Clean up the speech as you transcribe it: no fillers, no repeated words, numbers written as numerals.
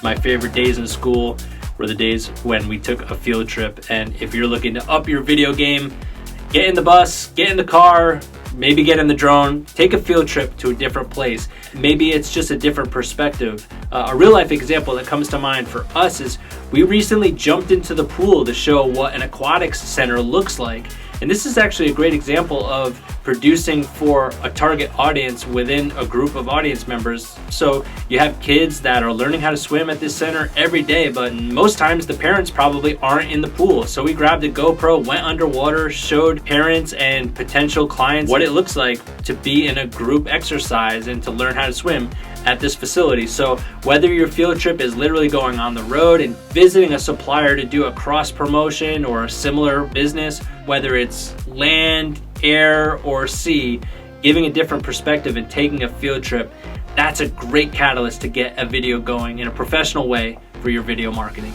My favorite days in school were the days when we took a field trip. And if you're looking to up your video game, get in the bus, get in the car, maybe get in the drone, take a field trip to a different place. Maybe it's just a different perspective. A real life example that comes to mind for us is we recently jumped into the pool to show what an aquatics center looks like. And this is actually a great example of producing for a target audience within a group of audience members. So you have kids that are learning how to swim at this center every day, but most times the parents probably aren't in the pool. So we grabbed a GoPro, went underwater, showed parents and potential clients what it looks like to be in a group exercise and to learn how to swim at this facility. So whether your field trip is literally going on the road and visiting a supplier to do a cross promotion or a similar business, whether it's land, air, or sea, giving a different perspective and taking a field trip, that's a great catalyst to get a video going in a professional way for your video marketing.